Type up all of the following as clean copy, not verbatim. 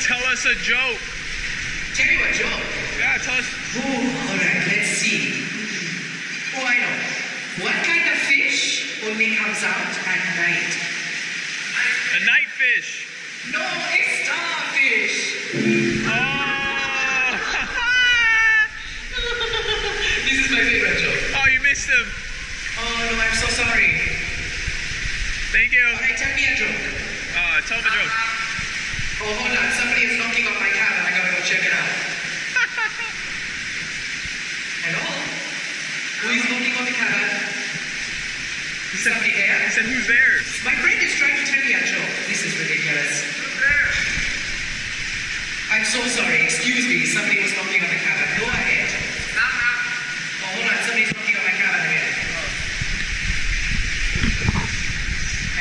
Tell us a joke. Tell you a joke? Yeah, tell us. Oh, alright, let's see. Oh, I know. What kind of fish only comes out at night? A night fish. No, it's starfish. Oh! This is my favorite joke. Oh, you missed him. Oh no, I'm so sorry. Thank you. Alright, tell me a joke. Tell him a joke. Oh, hold on. Somebody is knocking on my cabin. I gotta go check it out. Hello? Who is knocking on the cabin? Is somebody there? He said, who's there? My friend is trying to tell me a joke. This is ridiculous. Who's there? I'm so sorry. Excuse me. Somebody was knocking on the cabin. Go ahead. Oh, hold on. Somebody's knocking on my cabin again.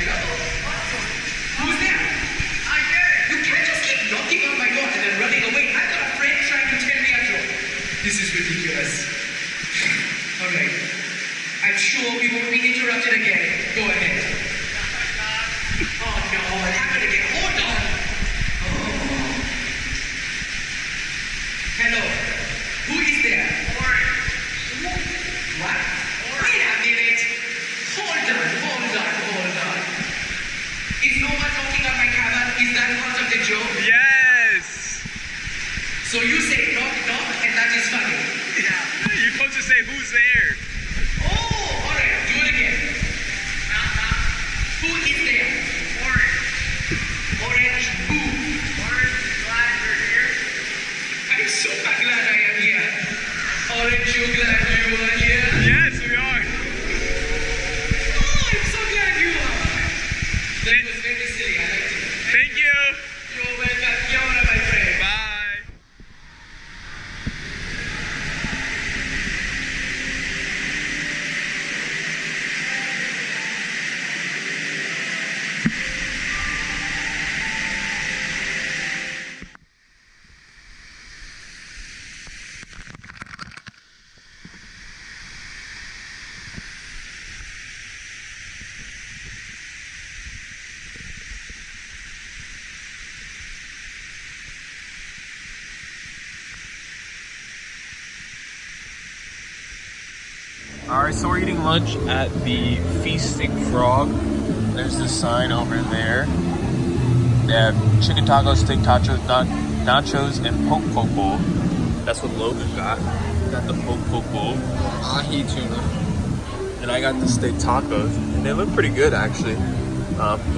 Hello? Who's there? You can't just keep knocking on my door and then running away. I've got a friend trying to tell me a joke. This is ridiculous. Alright. I'm sure we won't be interrupted again. Go ahead. Oh no, it happened again. Hold on. Oh. Hello. Who is there? What? Wait a minute. Hold on. Is no one knocking on my cabin? Is that part of the joke? Yes. So you say knock knock and that is funny. Yeah. You're supposed to say, who's there? Oh, alright, do it again. Who is there? Orange who? Glad you're here. I'm so glad I am here. Orange, you glad you are here? Yes, we are. Oh, I'm so glad you are. That was very silly, I liked it. Thank you. You're welcome. You're my friend. Bye. Alright, so we're eating lunch at the Feasting Frog. There's the sign over there. They have chicken tacos, steak tacos, nachos, and poke poke bowl. That's what Logan got. Got the poke poke bowl. Ahi tuna. And I got the steak tacos. And they look pretty good, actually.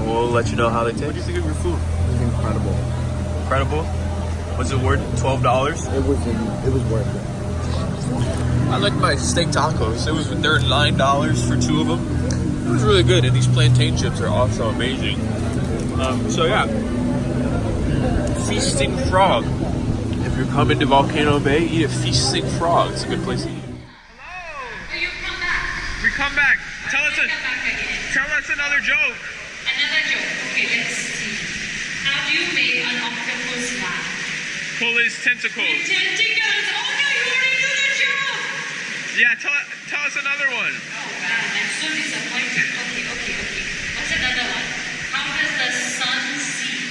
We'll let you know how they taste. What do you think of your food? It was incredible. Incredible. Was it worth $12? It was worth it. I like my steak tacos. They're $9 for 2 of them. It was really good, and these plantain chips are also amazing. So yeah, Feasting Frog. If you're coming to Volcano Bay, eat at Feasting Frog. It's a good place to eat. Hello. You come back. We come back. Tell Come back again. us another joke. Another joke. Okay, let's see. How do you make an octopus laugh? Pull his tentacles. Tentacles. Oh no, you already knew the joke. Yeah, tell us another one. Oh man, I'm so disappointed. Okay. What's another one? How does the sun see?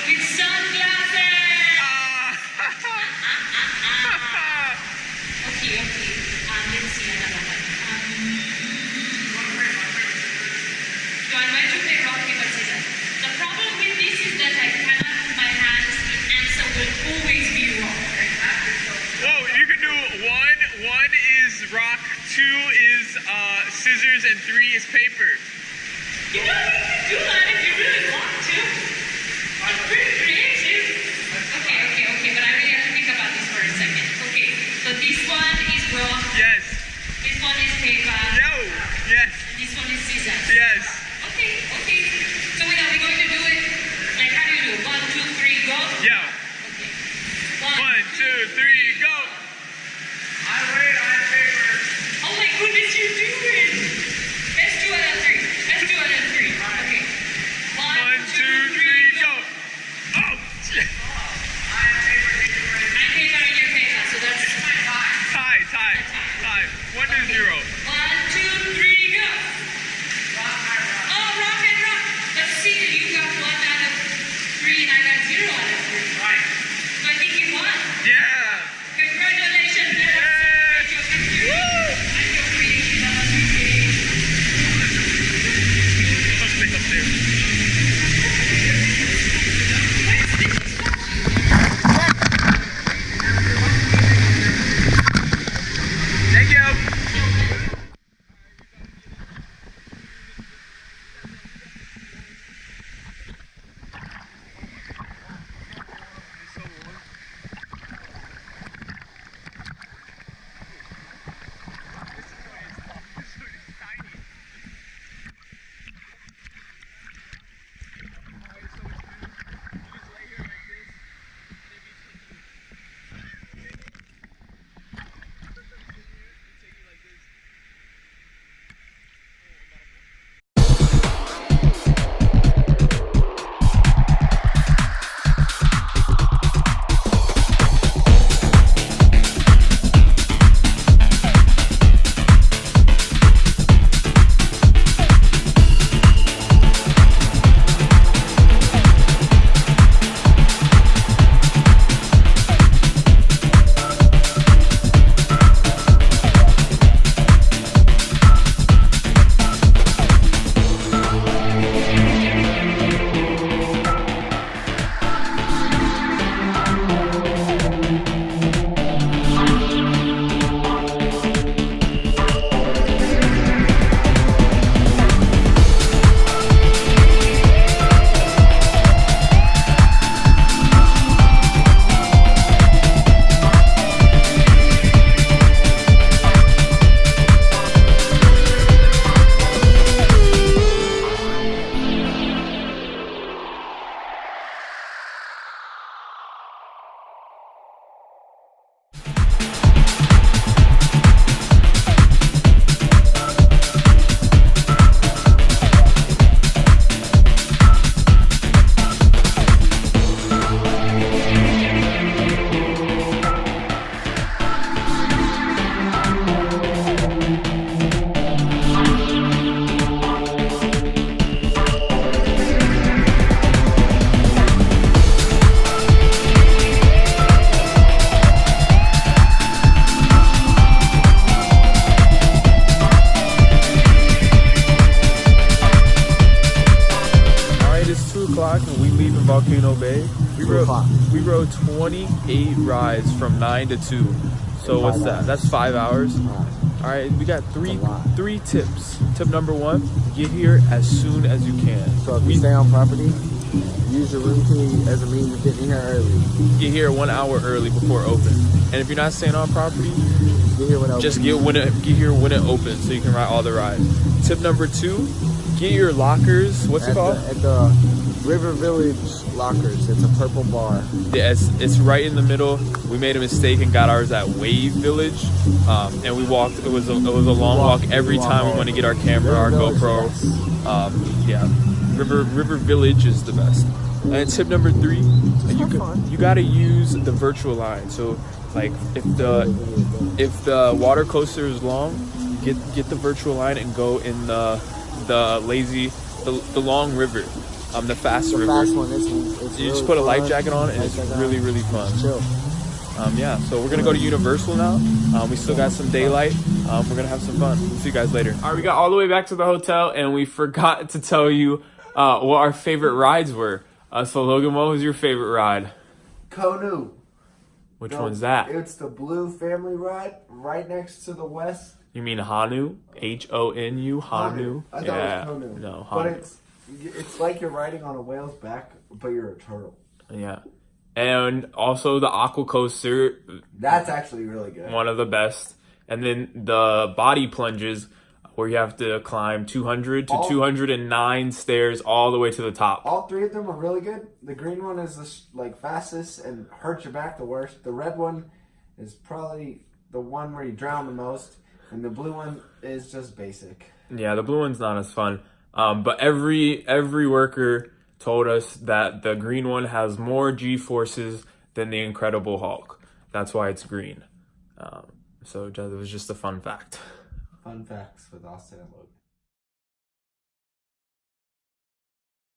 With sunglasses. Okay. Let's see another one. So I'm going to play rock, paper, scissors. The problem with this is that I cannot put my hands. The answer will always be wrong. Whoa, you can do one. 1 is rock, 2 is scissors, and 3 is paper. You know, you can do that if you really want to. It's pretty creative. Okay, but I really have to think about this for a second. Okay, so this one is rock. Yes. This one is paper. No. Yes. This one is scissors. Yes. Okay. So wait, are we going to do it? Like, how do you do it? 1, 2, 3, go? Yeah. Okay. 1, 2, 3, go. I have paper. Oh my goodness, you do it! Let's do it at 3. Okay. 1, 2, 3, go. Oh. I have paper. I'm paper in your paper, so that's Tie. 1 to 0. 1, 2, 3, go! Oh, rock and rock! Let's see, you got 1 out of 3 and I got 0. we rode 28 rides from 9 to 2. So what's that? That's 5 hours. All right, we got three tips. Tip number 1: get here as soon as you can. So if you stay on property, use your room key as a means of getting here early. Get here 1 hour early before open. And if you're not staying on property, Get here when just get here when it opens so you can ride all the rides. Tip number 2: get your lockers. What's it called? At the River Village lockers. It's a purple bar. Yeah, it's right in the middle. We made a mistake and got ours at Wave Village, and we walked. It was a long walk every time we want to get our camera, our GoPro. Yeah, River Village is the best. And tip number 3: you gotta use the virtual line. So like if the water coaster is long, get the virtual line and go in the long river. The fast river. Fast one. It's You really just put a life fun. jacket on and it's really fun. Chill. Yeah, so we're gonna go to Universal now. We still got some daylight. We're gonna have some fun. See you guys later. All right, we got all the way back to the hotel and we forgot to tell you what our favorite rides were. So Logan, what was your favorite ride? Konu. Which one's that? It's the blue family ride right next to the west. You mean Hanu? H-O-N-U? Hanu? I thought Yeah. it was Konu. No, But Hanu. it's like you're riding on a whale's back, but you're a turtle. Yeah. And also the Aqua Coaster, That's actually really good. one of the best. And then the body plunges, where you have to climb 200 to 209 stairs all the way to the top. All 3 of them are really good. The green one is the fastest and hurts your back the worst. The red one is probably the one where you drown the most, and the blue one is just basic. Yeah, the blue one's not as fun. But every worker told us that the green one has more G-forces than the Incredible Hulk. That's why it's green. So it was just a fun fact. Fun facts with Austin and Logan.